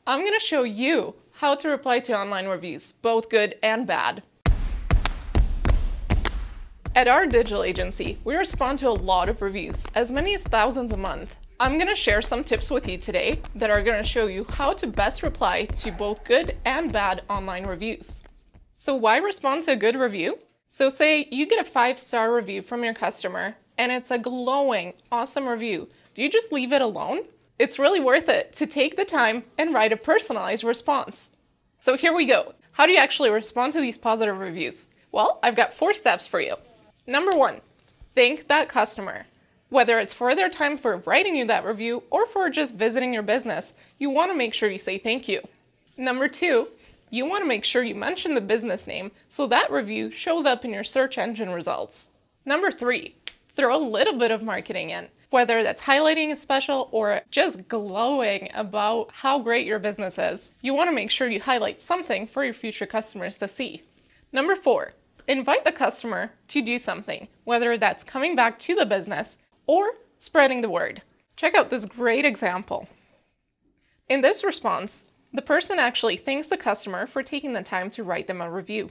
I'm going to show you how to reply to online reviews, both good and bad. At our digital agency, we respond to a lot of reviews, as many as thousands a month. I'm going to share some tips with you today that are going to show you how to best reply to both good and bad online reviews. So why respond to a good review? So say you get a 5-star review from your customer and it's a glowing, awesome review. Do you just leave it alone? It's really worth it to take the time and write a personalized response. So here we go. How do you actually respond to these positive reviews? Well, I've got 4 steps for you. Number 1, thank that customer. Whether it's for their time for writing you that review or for just visiting your business, you want to make sure you say thank you. Number 2, you want to make sure you mention the business name so that review shows up in your search engine results. Number 3, throw a little bit of marketing in, whether that's highlighting a special or just glowing about how great your business is. You want to make sure you highlight something for your future customers to see. Number 4, invite the customer to do something, whether that's coming back to the business or spreading the word. Check out this great example. In this response, the person actually thanks the customer for taking the time to write them a review.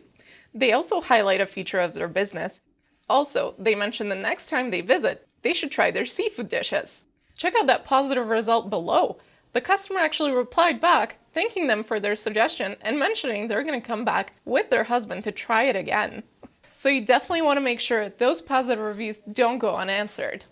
They also highlight a feature of their business. Also, they mention the next time they visit, they should try their seafood dishes. Check out that positive result below. The customer actually replied back, thanking them for their suggestion and mentioning they're going to come back with their husband to try it again. So you definitely want to make sure those positive reviews don't go unanswered.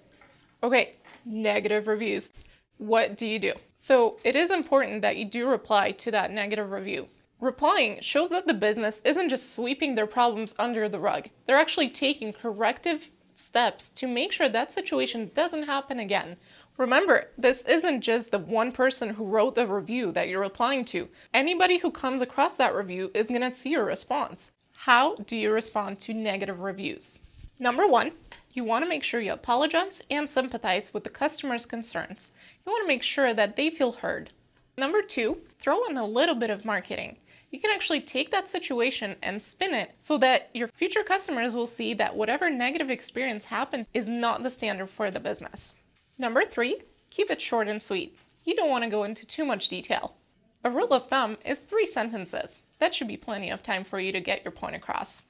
Okay, negative reviews. What do you do? So it is important that you do reply to that negative review. Replying shows that the business isn't just sweeping their problems under the rug. They're actually taking corrective steps to make sure that situation doesn't happen again. Remember, this isn't just the one person who wrote the review that you're replying to. Anybody who comes across that review is going to see your response. How do you respond to negative reviews? Number 1, you want to make sure you apologize and sympathize with the customer's concerns. You want to make sure that they feel heard. Number 2, throw in a little bit of marketing. You can actually take that situation and spin it so that your future customers will see that whatever negative experience happened is not the standard for the business. Number 3, keep it short and sweet. You don't want to go into too much detail. A rule of thumb is 3 sentences. That should be plenty of time for you to get your point across.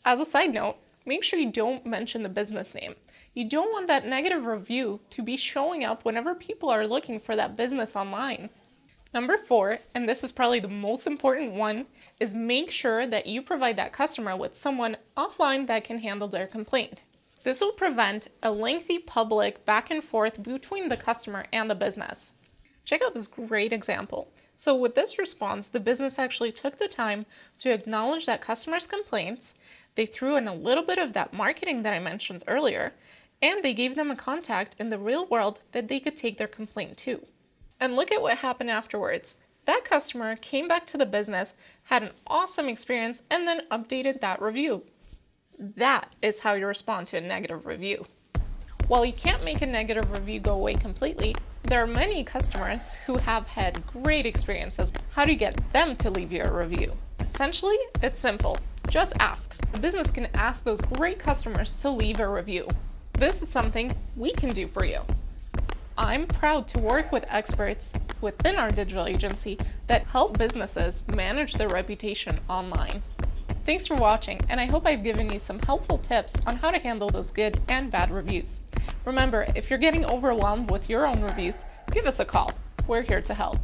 As a side note, make sure you don't mention the business name. You don't want that negative review to be showing up whenever people are looking for that business online. Number 4, and this is probably the most important one, is make sure that you provide that customer with someone offline that can handle their complaint. This will prevent a lengthy public back and forth between the customer and the business. Check out this great example. So with this response, the business actually took the time to acknowledge that customer's complaints. They threw in a little bit of that marketing that I mentioned earlier, and they gave them a contact in the real world that they could take their complaint to. And look at what happened afterwards. That customer came back to the business, had an awesome experience, and then updated that review. That is how you respond to a negative review. While you can't make a negative review go away completely, there are many customers who have had great experiences. How do you get them to leave you a review? Essentially, it's simple. Just ask. The business can ask those great customers to leave a review. This is something we can do for you. I'm proud to work with experts within our digital agency that help businesses manage their reputation online. Thanks for watching, and I hope I've given you some helpful tips on how to handle those good and bad reviews. Remember, if you're getting overwhelmed with your own reviews, give us a call. We're here to help.